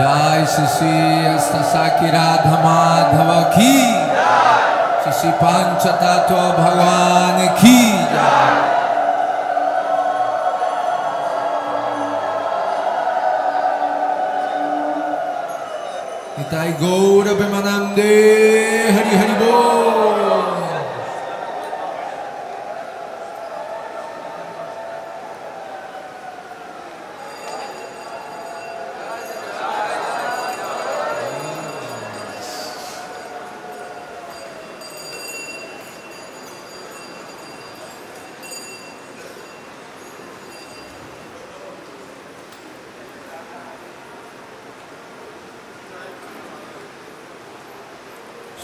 जय श्री अष्टसाखी राधा माधव की, श्री पंचतत्व भगवान की जय। निताई गौर प्रेमानंदे हरि हरि बोल।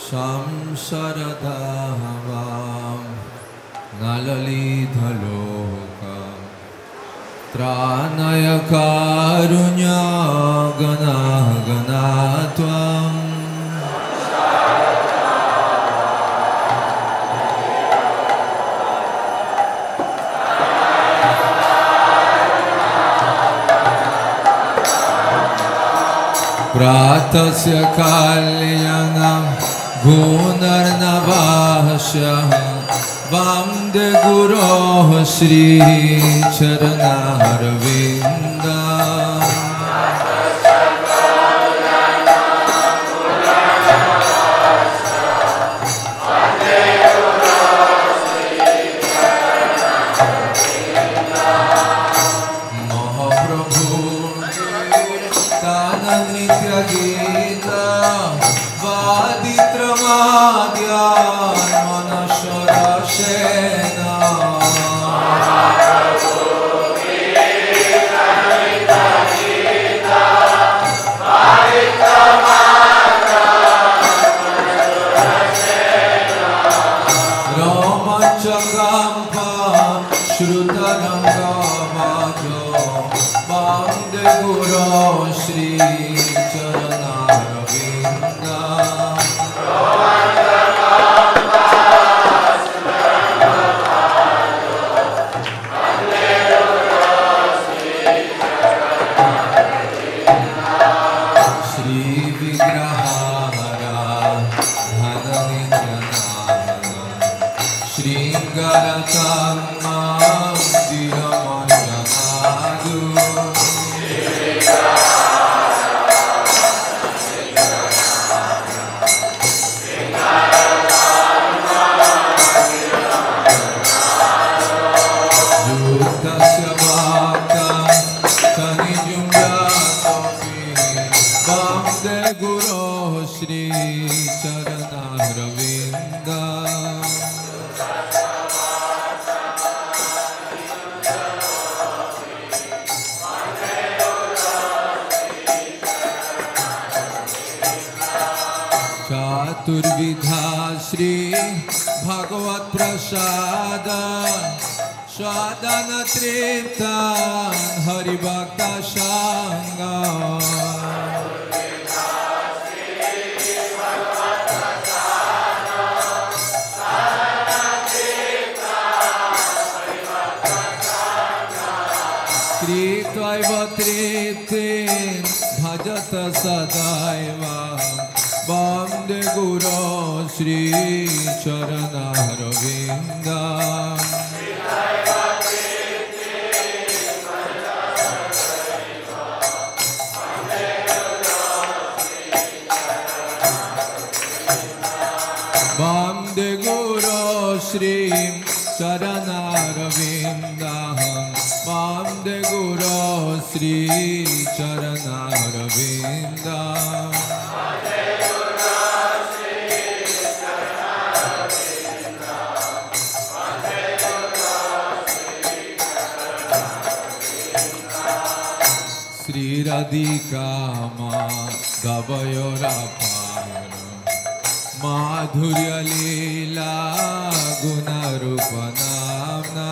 संसरदावां नललितलोका त्राणय कारुण्य गणा गणा त्वं प्रातस्य कल्याणं गुणर्नवाहस्यः वन्दे गुरोः श्रीचरणारविन्दम्। महाप्रभु ताननृत्यगीता वादित्रमाद्यान् मनसरसेन रोमाञ्चकम्पं श्रुतरङ्गमाजो वन्दे गुरो श्रीचरणारविन्दम्। चतुर्विधा श्री भगवत प्रसाद स्वादन तृप्त हरिभक्त संग कृत्वैव तृप्तिं भजत सदैव वन्दे गुरो श्रीचरणारविन्दम्। वन्दे गुरो श्रीचरणारविन्दम्। वन्दे गुरो श्रीचरणारविन्दम्। श्रीराधिका माधवयोरापार माधुर्य लीला गुणरूप नाम्ना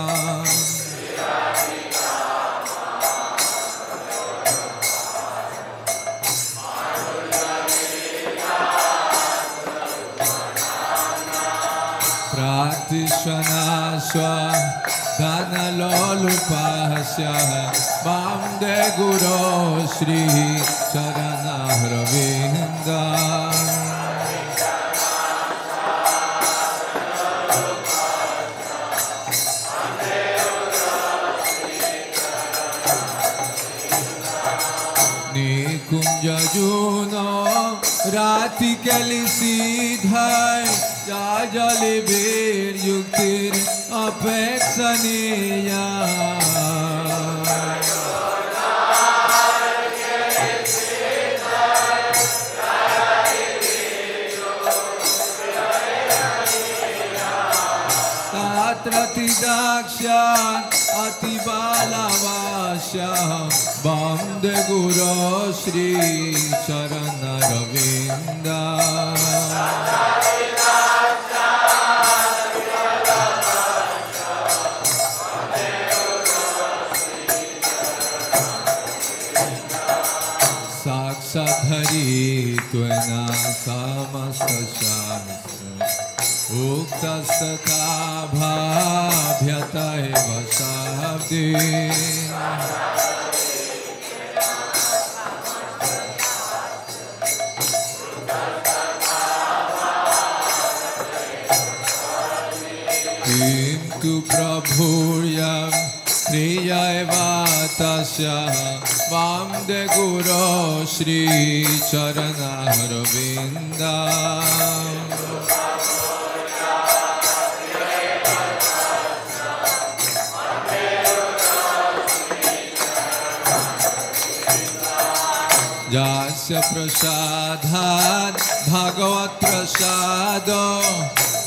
प्रातिष्ठना स्व धनलोलुपस्य वन्दे गुरो श्री चरणारविन्दा निकुंज जुनो राति केली सीधाय जा जले वीर युक्तिर अपेक्षणीय तात्रतिदाक्ष्यान् अतिबालावास्य वन्दे गुरो श्री चरणारविन्दा साक्षाद्धरित्वेन समस्तशास्त्र उक्तस्तथा भाभ्यत एव शाब्दे किन्तु प्रभुर्यं प्रिय एव तस्य वन्दे गुरो श्री चरणारविन्दा जास्य प्रसादात् भगवत् प्रसाद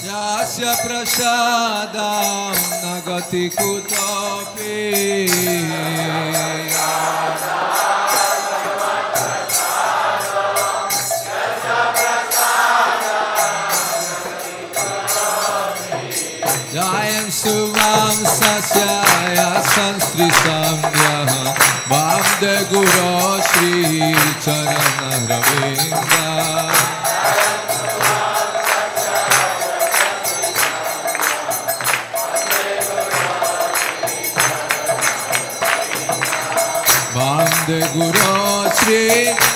जास्य प्रसादं न गति कुतोऽपि जायं सुवां सस्याय संस्कृतं वन्दे गुरो श्री चरणारविन्दा वन्दे गुरो श्री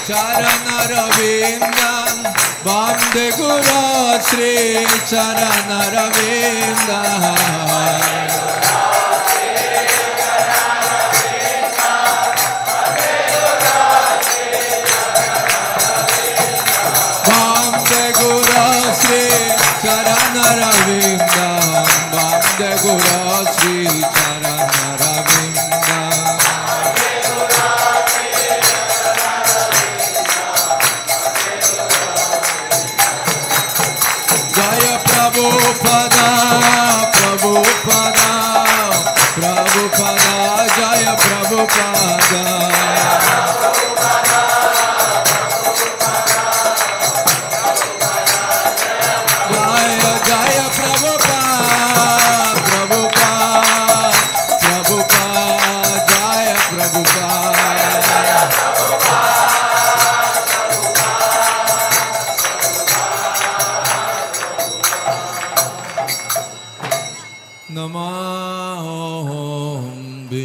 चरणारविन्दा वन्दे गुरो श्री चरणारविन्दा चरणारविन्दा वन्दे गुरो श्री चरणारविन्दा जय प्रभुपदा प्रभुपदा प्रभुपदा जय प्रभुपदा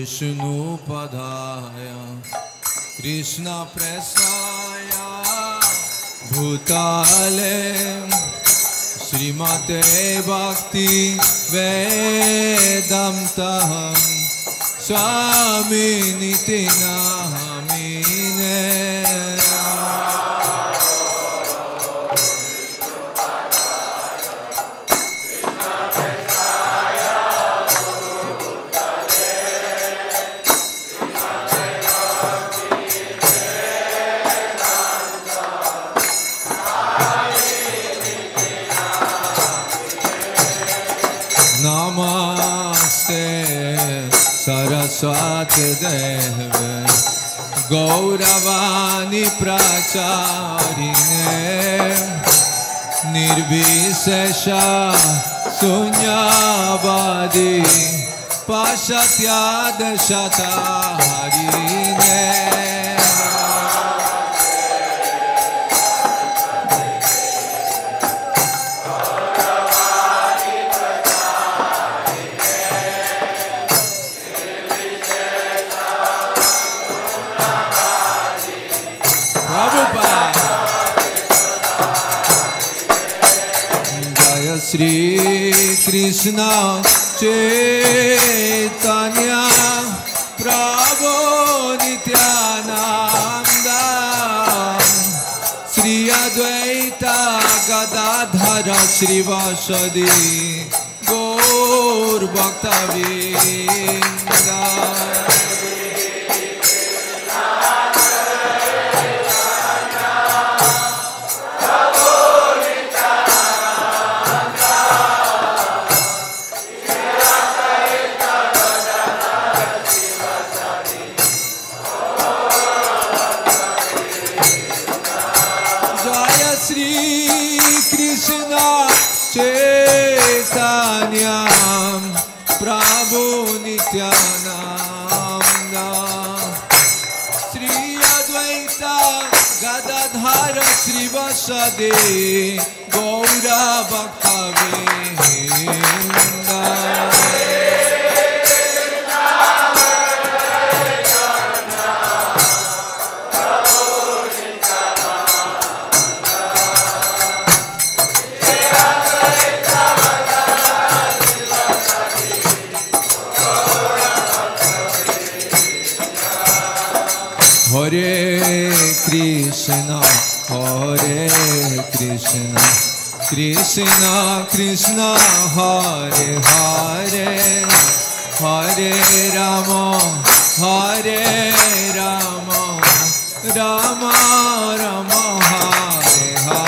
विष्णुपदाय कृष्ण प्रेसाय भूताले श्रीमते भक्ति वेदांतः स्वामी निति नामिने नमस्ते सरस्वती देवे गौरवाणी प्रचारिणे निर्विशेष शून्यवादी पाश्चात्यादशताहारिणे Shri Krishna Chaitanya Prabhu Nityananda Shri Advaita Gadadhara Shrivasadi Gaur Bhaktavinda Chaitanya Prabhu Nityananda Shri Advaita Gadadhara Shrivasadi Gaura Bhaktavinda Hare Krishna, Krishna Krishna, Hare Hare, Hare Rama, Rama Rama, Hare Hare.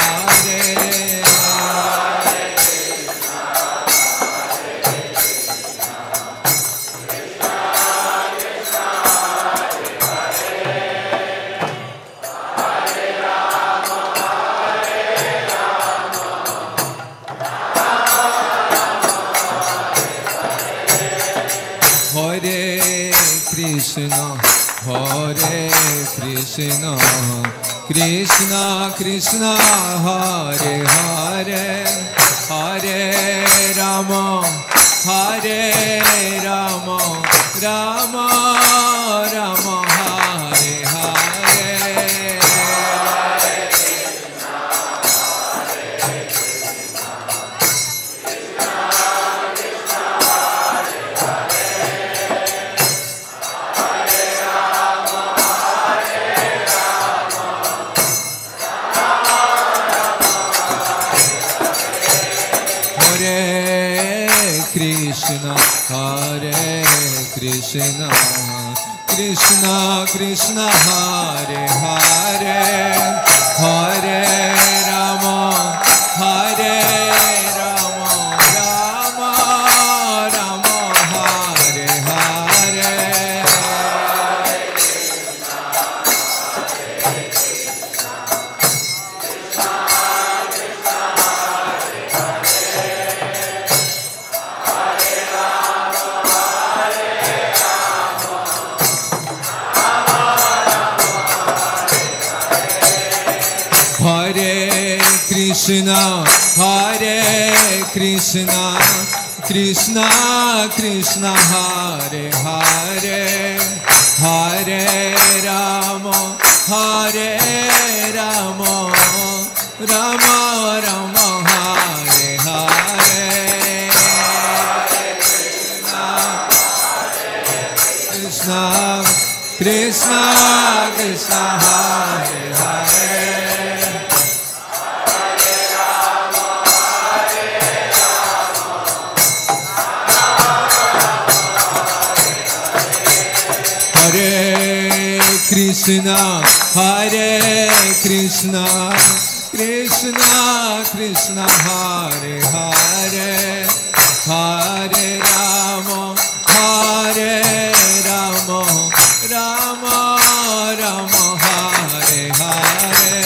Krishna Krishna, Hare Hare, Hare Rama, Rama Rama, Hare Hare. Krishna Krishna Krishna, Hare Hare, Hare Rama, Rama Rama, Hare Hare. Krishna, Hare Krishna, Krishna Krishna, Hare Hare, Hare Rama, Rama Rama, Hare Hare. Krishna Krishna Krishna, Hare Hare. Krishna, Hare Krishna, Krishna Krishna, Hare Hare, Hare Rama, Rama Rama, Hare Hare.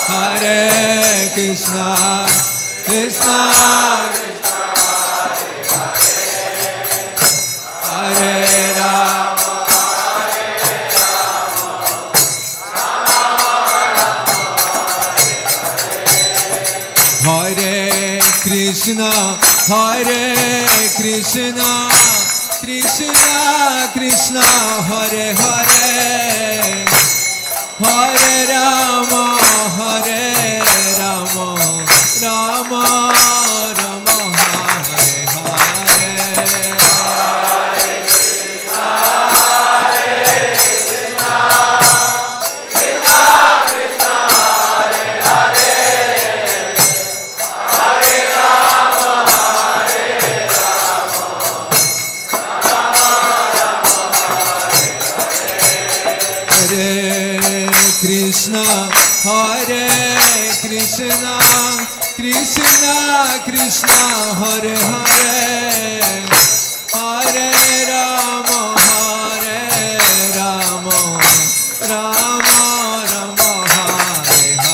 Hare Krishna, Krishna Hare Krishna, Hare Krishna, Krishna Krishna, Hare Hare, Hare Rama, Rama Hare Krishna, Krishna Krishna Hare Hare, Hare Rama, Hare Rama, Rama Rama Hare Hare.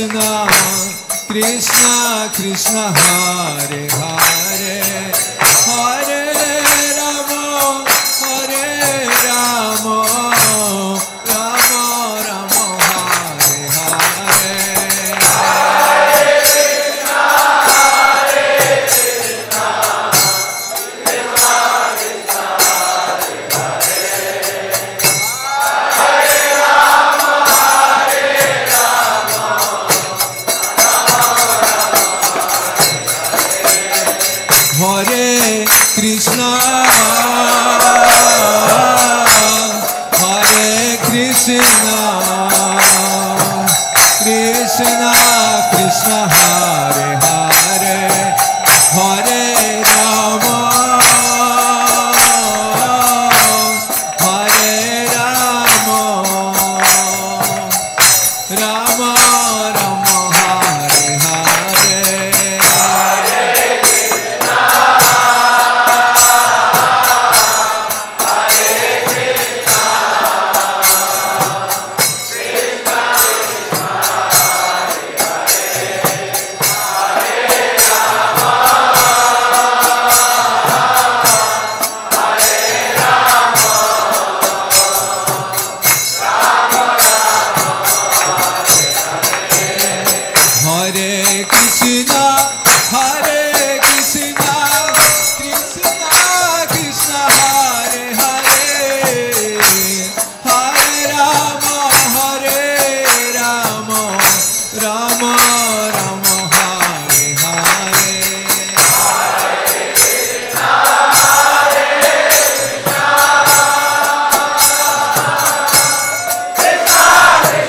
Krishna, Krishna Krishna Hare Hare, Hare Rama, Hare Rama, Rama Rama Hare Hare. Hare Krishna, Hare Krishna, Krishna Krishna Hare Hare, Hare Rama, Hare Rama.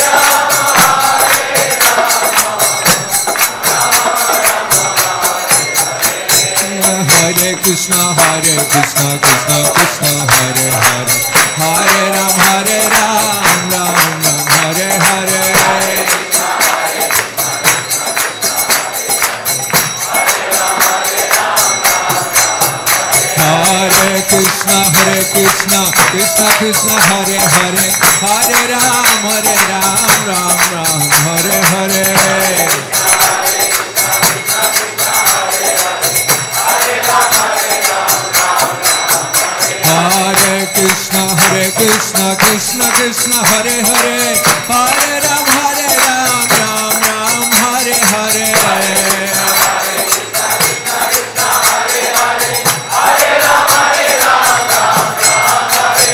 Hare Krishna, Hare Krishna, Krishna Krishna Hare Hare, Hare Rama, Hare Rama, Rama Rama Hare Hare. Hare Krishna, Hare Krishna, Krishna Krishna Hare Hare, Hare Rama, Hare Rama, Rama Rama Hare Hare. Hare Krishna, Hare Krishna, Krishna Krishna Hare Hare.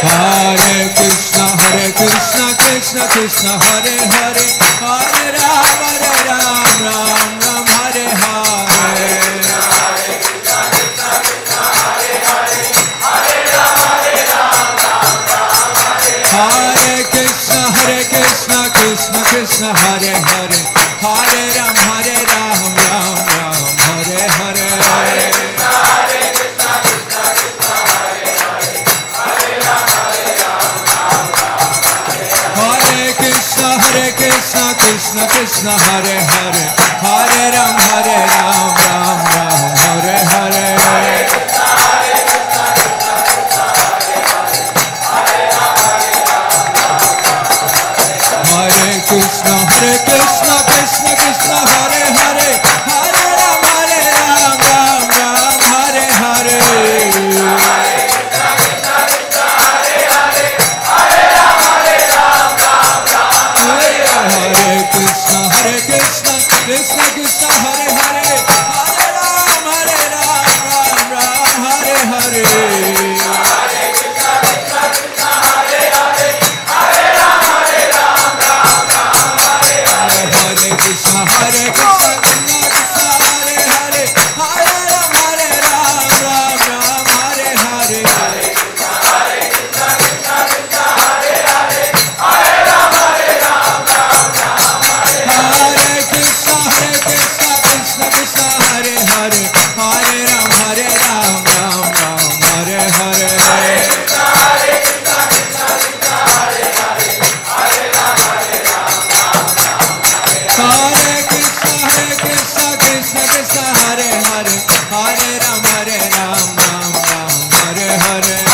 Hare Krishna, Hare Krishna, Krishna Krishna Hare Hare, Hare Ram, Ram Ram Hare Hare. Hare Krishna, Krishna Krishna Hare Hare, Hare Ram, Ram Ram Hare Hare. Hare Krishna, Krishna Krishna Hare Hare, Hare Ram, Ram Ram Hare Hare. Hare Krishna, Krishna Krishna Hare Hare, Hare Ram, Ram Hare Hare. Hare Krishna, Krishna Krishna Hare Hare, Hare Ram, Ram Hare Hare. Hare Krishna, Krishna Krishna Hare Hare, Hare Ram, Ram Hare Hare. Hare Krishna, Krishna Krishna Hare Hare, Hare Ram, Ram Hare Hare. Hare Krishna, Krishna Krishna Hare Hare, Hare Ram, Ram Hare Hare. Hare Krishna Hare Krishna Krishna Krishna Hare Hare Hare Ram Ram Ram Hare Hare Hare Krishna Krishna Hare Hare Hare Ram Ram Hare Krishna Krishna Krishna Hare Hare Hare Ram Ram Hare Hare Hare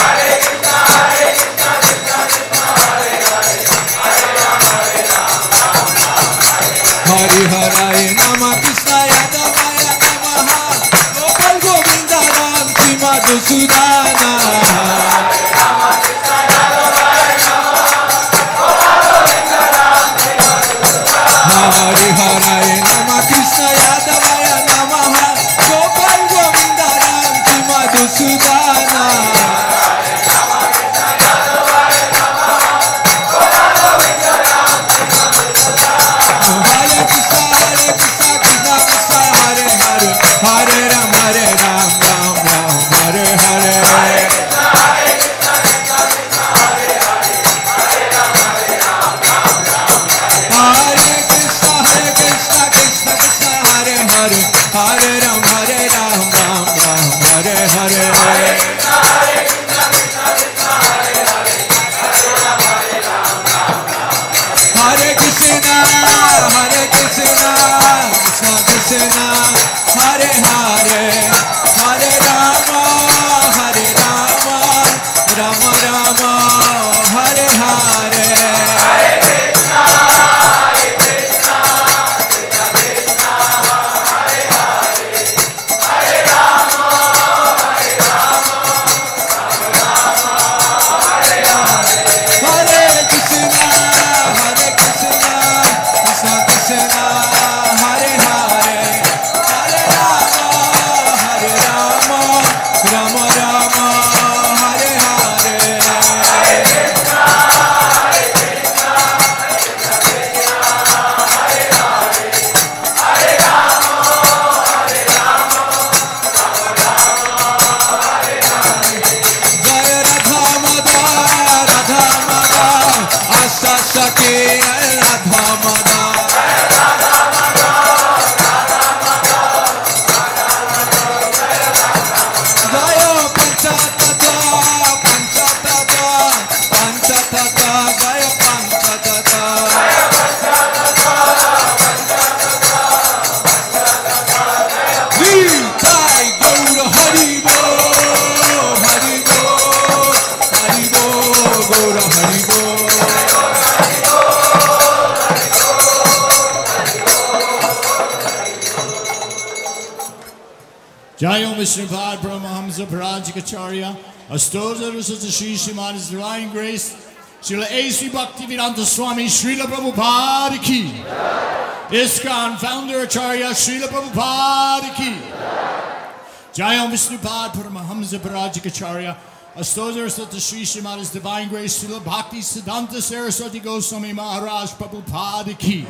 Nama Krishna Yadavaya Namaha Gopal Govinda Ram Madhusudana Hare Rama Krishna Yadavaya Namaha Gopal Govinda Ram Madhusudana Hare Hare Nama Krishna Yadavaya Namaha Gopal Govinda Ram Madhusudana Jayom Vishnupad Paramahamsa Parajikacharya, Astoza Rusata Sri Srimati's Divine Grace, Srila A.C. Bhaktivedanta Swami, Srila Prabhupada Ki, ISKCON Founder Acharya, Srila Prabhupada Ki, Jayom Vishnupad Paramahamsa Parajikacharya, Astoza Rusata Sri Srimati's Divine Grace, Srila Bhakti Siddhanta Saraswati Goswami Maharaj Prabhupada Ki,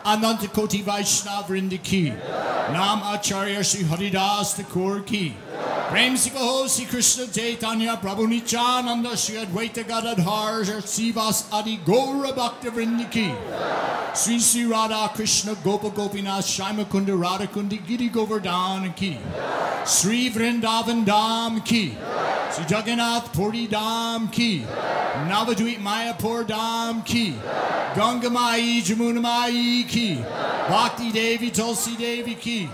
Ananta Koti Vaishnav Vrinda Ki, Nam Acharya Shri Haridas Thakur Ki, Prem Sikaho Sri Krishna Chaitanya Prabhu Nityananda Shri Advaita Gadadhar Sivas Adi Gaura Bhakta Vrinda Ki, Sri Sri Radha Krishna Gopa Gopinath Shaima Kunda Radha Kundi Giri Govardhan Ki, Sri Vrindavan Dham Ki, Sri Jagannath Puri Dham Ki, Navadvip Mayapur Dham Ki, Ganga Mai Jamuna Mai Ki, Bhakti Devi Tulsi Devi Ki,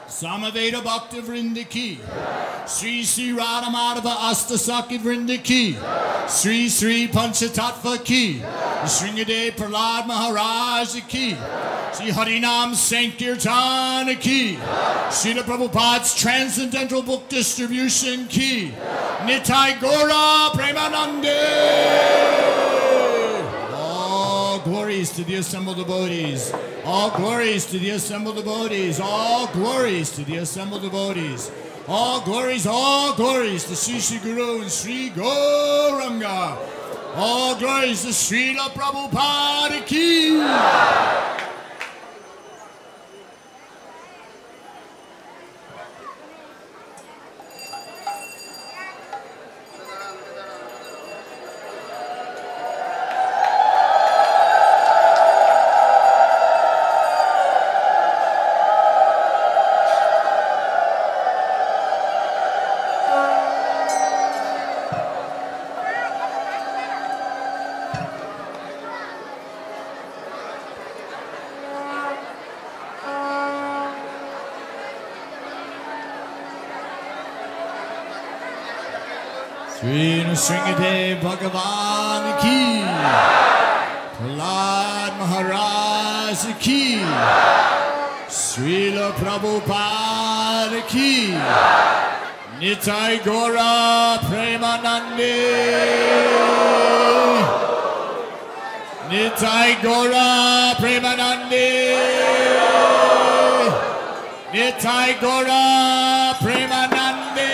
Samaveda Bhakta Vrinda Ki, Sri Sri Radha Madhava Asta Sakit Vrinda Ki, Sri Sri Panchatattva Ki, Sringade Prahlad Maharaj Ki, Sri Harinam Sankirtan Ki, Srila Prabhupada's Transcendental Book Distribution Ki, Nitai Gora Premanande. All glories to the assembled devotees. All glories to the assembled devotees. All glories to the assembled devotees. All glories to Sri Sri Guru and Sri Gauranga. All glories to Srila Prabhupada Ki. Shri Nrsimhadev Bhagavan ki, Prahlad Maharaj ki, Srila Prabhupada ki, Nitai Gora Premanande, Nitai Gora Premanande, Nitai Gora Premanande.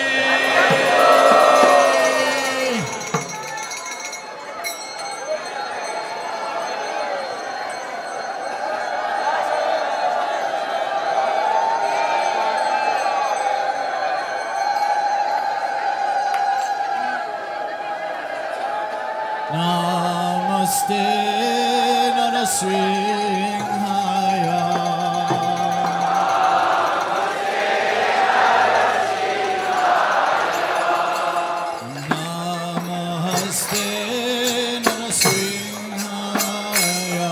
Namaste Narasinghaya. Namaste Narasinghaya.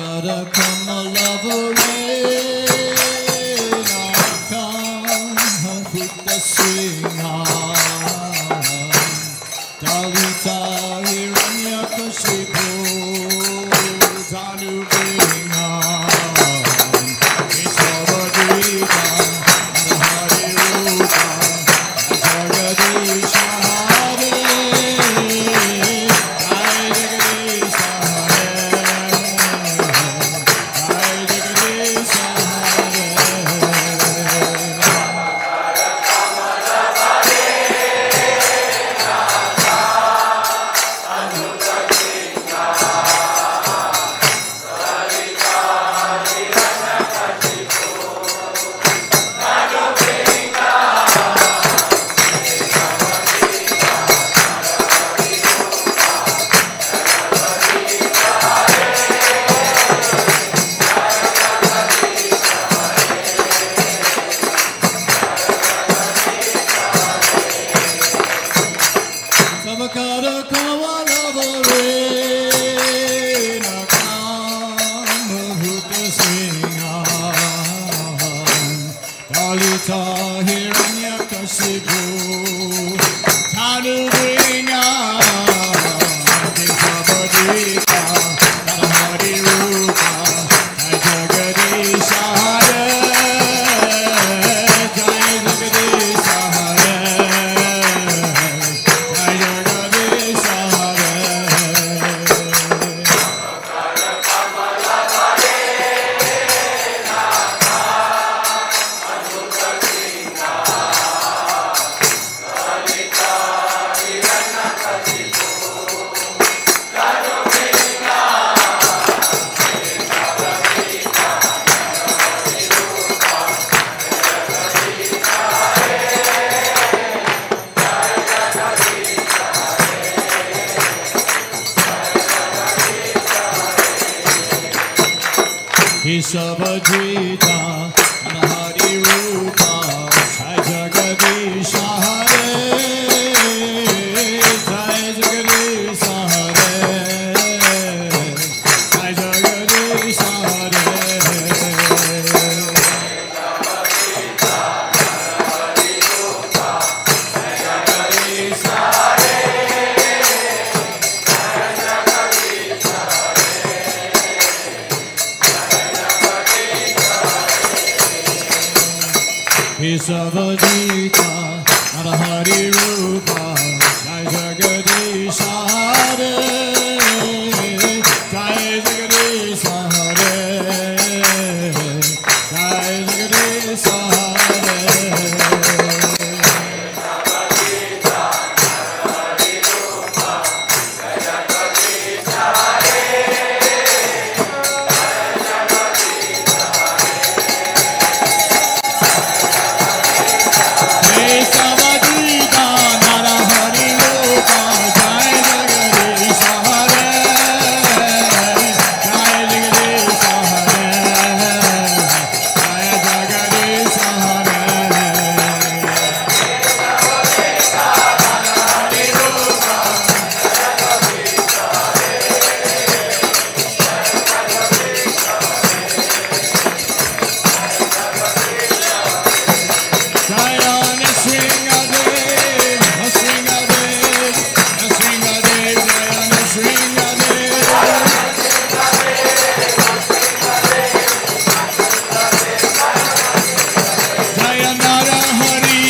Samakara Kama Lavarena Kama Hutta Singha Dalita Hiranyakashipu Tanu Vinga Isavadita Hari Rupa Jagadisha Hare Jai Jagadisha Hare Jai Jagadisha Samakara Kavalavare Nakam Bhuta Singha Dalita Hiranyakashipu Tanu Vinga Isavadita Hari Rupa Jagadisha Hare Jai Jagadisha Hare Jai Jagadisha Hare Isavajita Hari Rupa Jai Jagadisha Hare Jai Jagadisha Hare Jai Jagadisha Hare Isavajita Hari Rupa Jai Jagadisha Hare Jai Jagadisha Hare Jai Jagadisha Hare Isavajita Hari Rupa Jai Jagadisha Hare Jai Jagadisha Hare Jai Jagadisha Hare Jaya Nrsingadev, Nrsingadev, Nrsingadev, Jaya Nrsingadev. Jaya Narahari,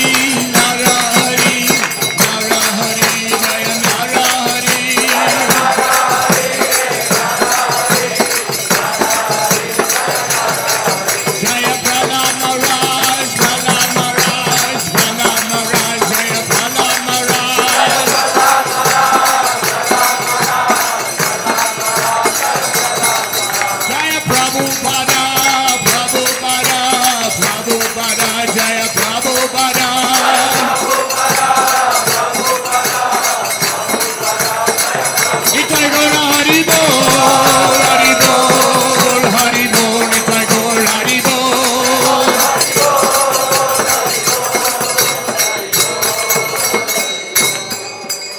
Narahari, Narahari, Jaya Narahari. Jaya Prahlad Maharaj, Prahlad Maharaj, Prahlad Maharaj, Jaya Prahlad Maharaj. Jaya Prabhupada, Prabhupada, Prabhupada, Jaya Prabhupada. Nitai Gaura Hari Bol, Hari Bol, Hari Bol, Nitai Gaura Hari Bol.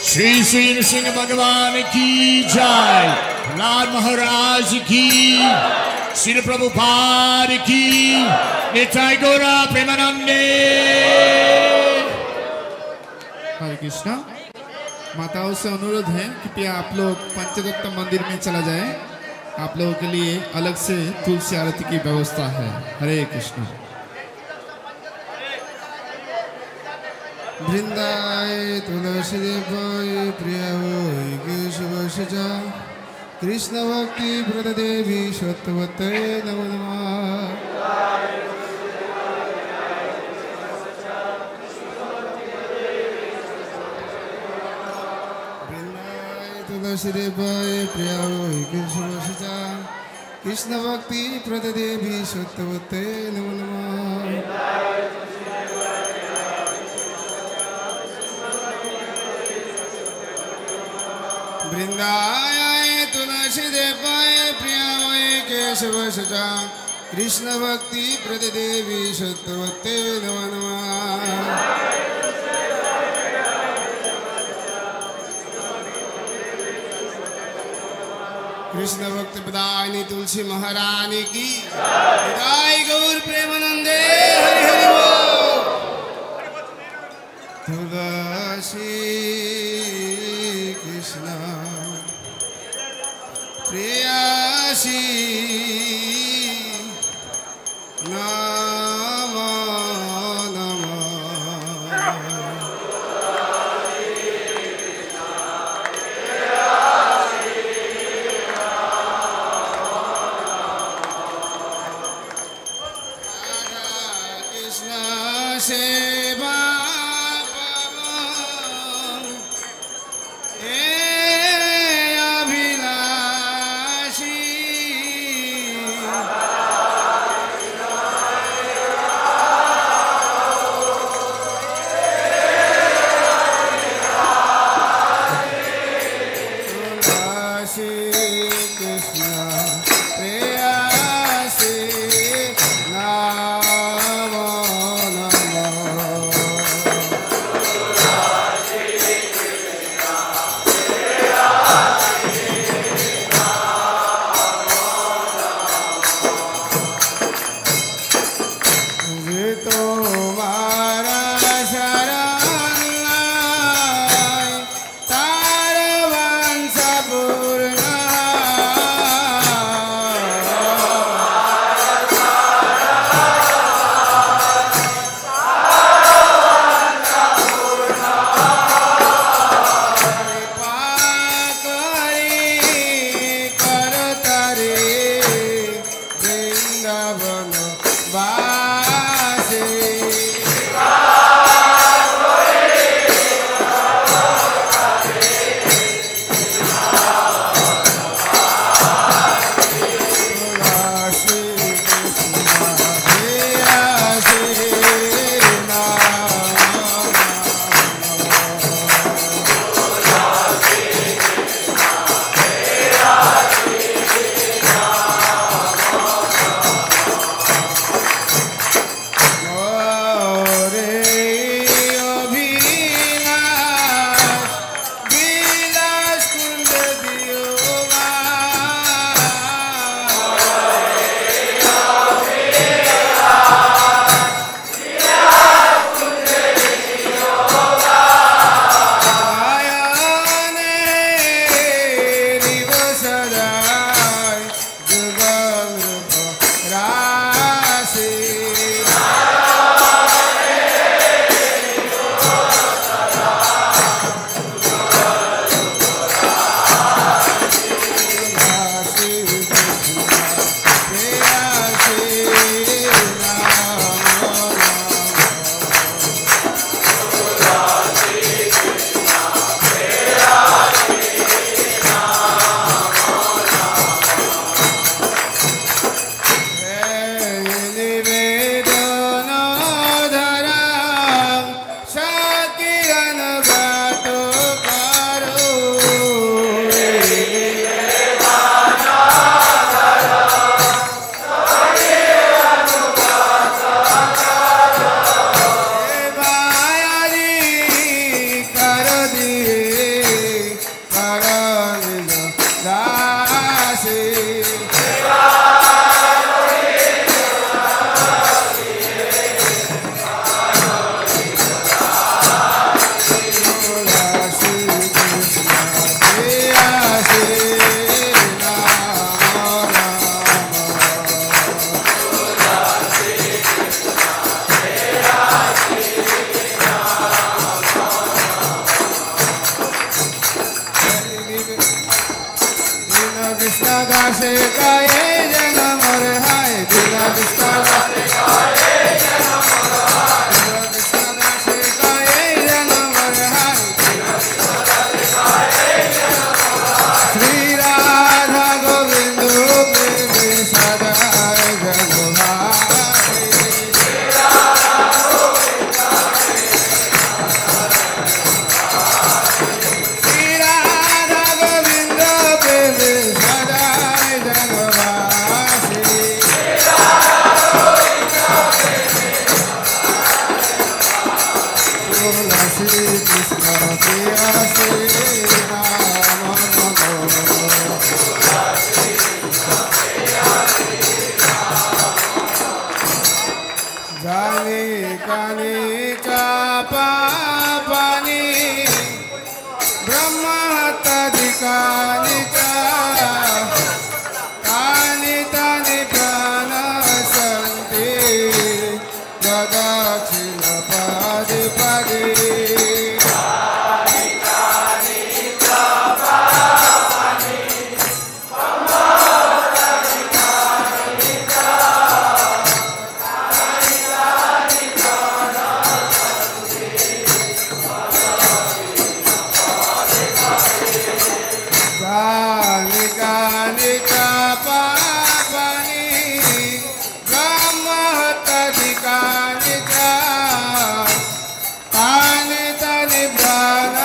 Shri Sri Nrsimha Bhagavan ki jai. Prahlad महाराज की, श्रील प्रभुपाद की, निताय गौरा प्रेमानंदे। हरे कृष्णा। माताओं से अनुरोध है कृपया आप लोग पंचतत्व मंदिर में चला जाए। आप लोगों के लिए अलग से तुलसी आरती की व्यवस्था है। हरे कृष्णा। वृंदाय तुलसी देवाय प्रियाय केशवशजा कृष्ण भक्ति प्रद देवी सत्यवते नमो नमः। तुलसी देवाय प्रियाय केशवशजा कृष्ण भक्ति प्रद देवी सत्यवते नमो नमः। वृंदाय तुलसी देवाय प्रियाय केशवशजा कृष्ण भक्ति प्रद देवी सत्यवते नमो नमः। कृष्ण भक्ति प्रदायिनी तुलसी महारानी की, निताय गौर प्रेमानंदे। हरि हरि बोल। तुलसी कृष्ण प्रेयसी नमो नमः। सेवा अभिलाषी দাসে গায়ে যেন মোর হায় কৃষ্ণ কৃষ্ণ দাসে গায়ে যেন মোর হায় কৃষ্ণ দাসে গায়ে যেন মোর হায় কৃষ্ণ দাসে গায়ে যেন মোর হায় শ্রী রাধা গোবিন্দ প্রেমে সদা যেন ভাসে শ্রী রাধা গোবিন্দ শ্রী রাধা গোবিন্দ প্রেমে সদা যেন ভাসে শ্রী রাধা গোবিন্দ প্রেমে শ্রী কৃষ্ণ প্রিয়া শ্রী রাম জানি কানি চাপা পানি ব্রহ্মহত্যাধিকানি কানি তানি প্রাণ সন্তি দক্ষিণ পাদে পাদে কানি কানি চাপা পানি ব্রহ্মহত্যাধিকানি কানি তানি প্রাণ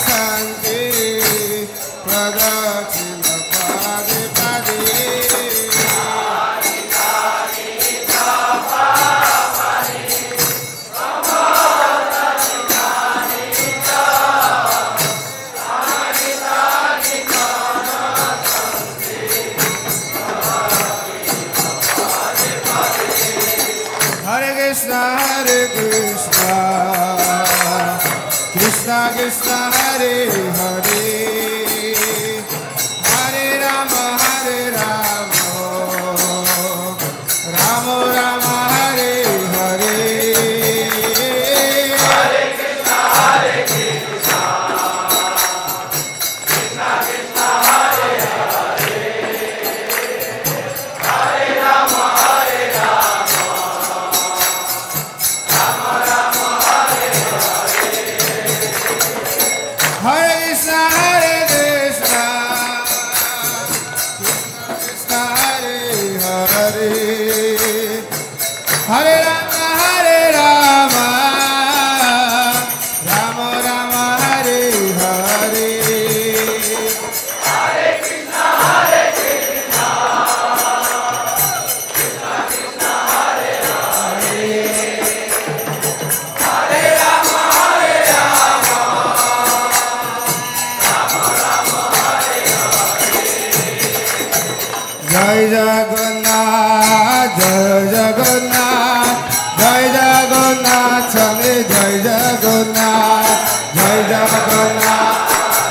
শান্তি প্রদক্ষিণ পাদে পাদে Hare Krishna Krishna Krishna Hare Hare Hare Rama Rama Rama Hare Hare Hare Krishna Krishna Krishna Hare Hare Hare Rama Hare Krishna Krishna Hare Hare Hare Rama Rama Rama Hare Hare Hare Krishna Krishna Krishna Hare Hare Hare Rama Jai Jagannath, Jai Jagannath, Jai Jagannath, Swami Jai Jagannath, Jai Jagannath,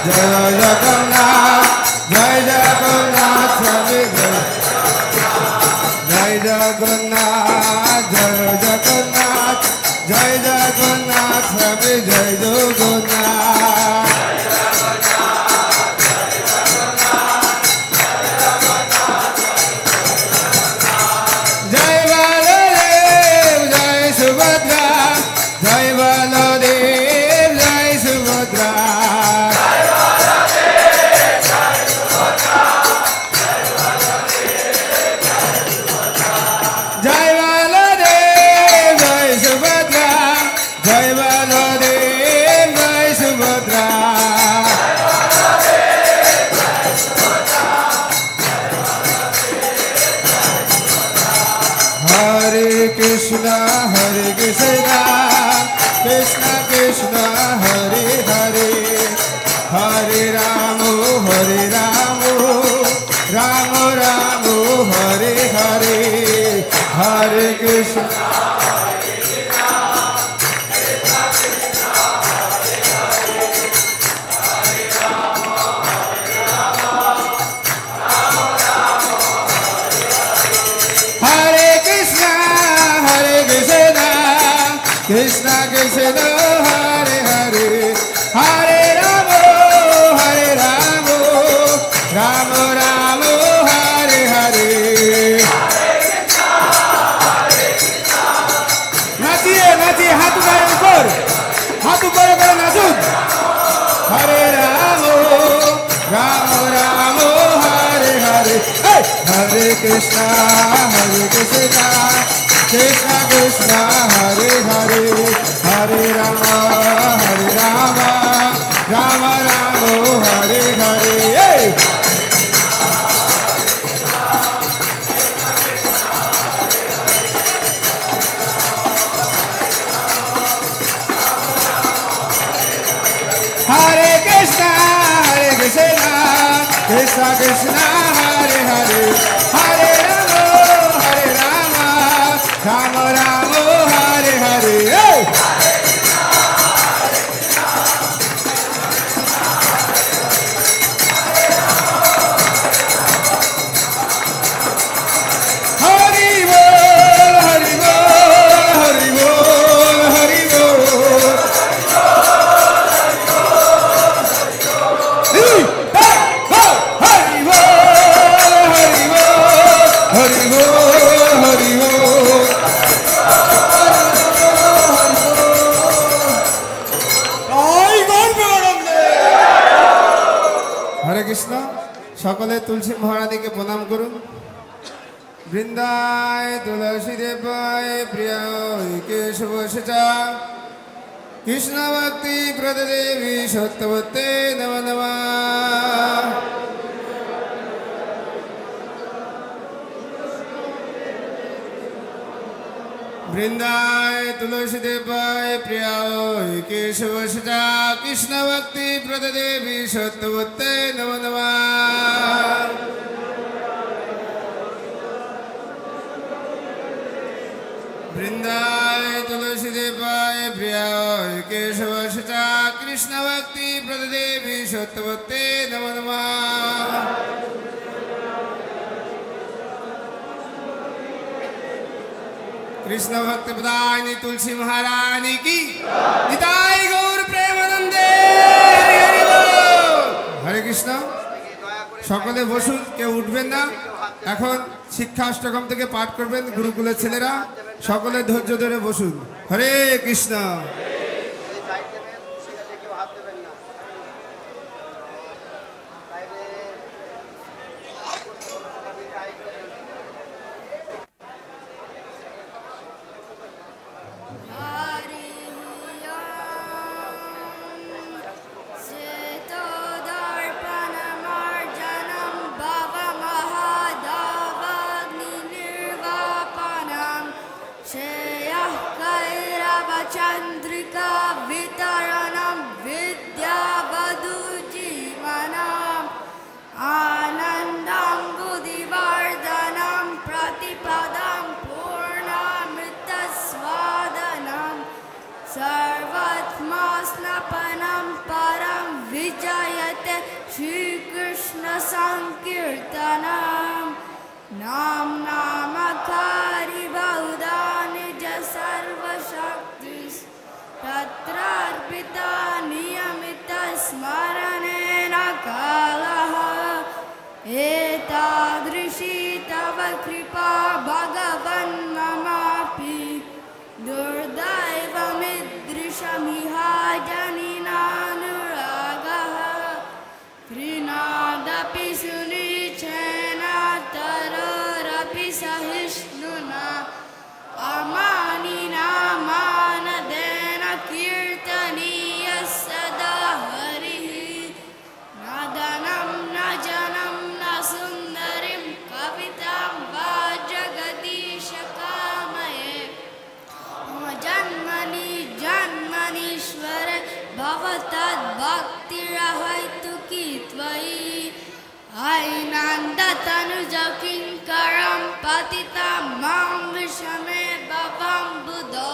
Jai Jagannath, Jai Jagannath, Swami Jai Jagannath, Jai Jagannath, Jai Jagannath, Swami Jai Jagannath. Jai Baladev, Jai Subhadra, Jai Baladev, Jai Subhadra. Jai Baladev, Jai Subhadra, Jai Baladev, Jai Subhadra, Jai Baladev, Jai Subhadra. Hare Krishna, Krishna Krishna, Hare Hare, Hare Rama, Rama Rama, Hare Hare, Hare Krishna. Krishna Krishna Hare Hare Hare Rama Rama Rama Hare Hare Ramo, Ramo Ramo, Hare Hare, Hare Krishna, Krishna Krishna, Hare Hare, Hare Rama, Rama Rama, Hare Hare. Hare Krishna, Krishna Krishna, Hare Hare, Hare Rama, Rama Rama, Hare Hare. Hari Bol, Hari Bol, Hari Bol, Hari Bol. हरे कृष्ण सकले तुलसी महारानी के प्रणाम करुन वृंदाय तुलसी देवाय प्रियाय केशव सचा कृष्ण भक्ति प्रद देवी सत्यवते नमः नमः वृंदाय तुलसी देवाय प्रियाय केशव सचा कृष्ण भक्ति प्रद देवी सत्यवते नमः नमः वृंदाय तुलसी देवाय प्रियाय केशव सचा कृष्ण भक्ति प्रद देवी सत्यवते नमः नमः कृष्ण भक्त प्रदायिनी तुलसी महारानी की निताई गौर प्रेमानंदे हरि बोल। हरे कृष्ण सकले बसुन केउ उठबेन ना এখন শিক্ষা অষ্টকম থেকে পাঠ করবেন গুরুকুলের ছেলেরা সকলে ধৈর্য ধরে বসুন হরে কৃষ্ণ चंद्रिका वितरणं विद्यावधू जीवनम् आनन्दं बुद्धिवर्धनं प्रतिपदं पूर्णामृतस्वादनं सर्वात्मस्नपनं परं विजयते श्रीकृष्ण संकीर्तनम् नाम नामकारी बहुधा निज सर्वशक्ति तत्रार्पिता नियमित स्मरणेन कालः एतादृशी तव कृपा भगवन् ममापि दुर्दैवमिदृशमिहा जनिनानुरागः कृणादपि सुनिचेन तरोरपि सहिष्णुना अमानिना मानदेन कीर्तनीय सदा हरिः नदनं न जनं न सुन्दरीं कवितां वा जगदीश कामये मम जन्मनि जन्मनीश्वर भवतद्भक्तिरहैतुकी त्वयि ऐनन्दतनुजकिङ्करं पतितं मां विषमे भवं बुधो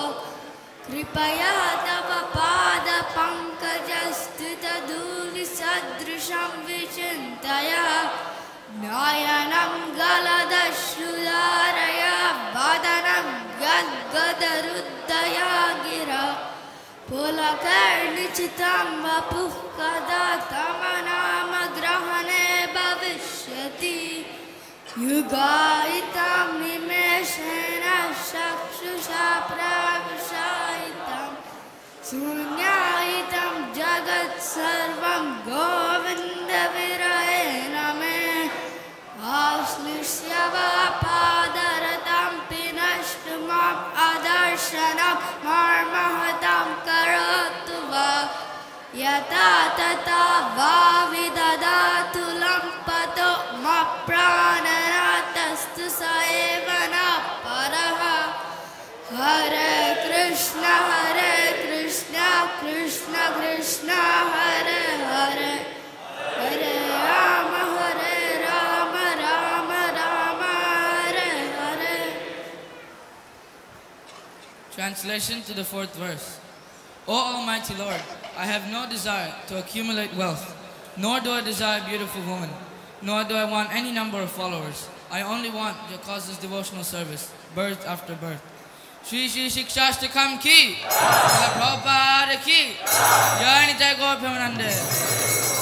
कृपया तव पादपङ्कजस्थितधूलिसदृशं विचिन्तय नयनं गलदश्रुधारया वदनं गद्गदरुद्धया गिरा पुलकर्णिचितं वपुः कदा तव नाम ग्रहणे भविष्यति युगायितं निमेषेण चक्षुषा प्राविशायितं शून्यायितं जगत् जगत् सर्वं गोविन्द विरहे नमे आश्लिष्य वा पादरतां पिनष्टुमाम् अदर्शनं मार्महतां करोतु वा यथा तथा वा विददातु लम्पतो मा प्राणनाथस्तु स एव न परः हरे Krishna Krishna Krishna Hare Hare Hare Ram Ram Ram Hare Hare. Translation to the 4th verse. O Almighty Lord, I have no desire to accumulate wealth, nor do I desire beautiful women, nor do I want any number of followers. I only want your cause's devotional service, birth after birth. Shri Shri Shikshashtakam ki, Srila Prabhupada ki, Jai Nitai Gaur Premanande.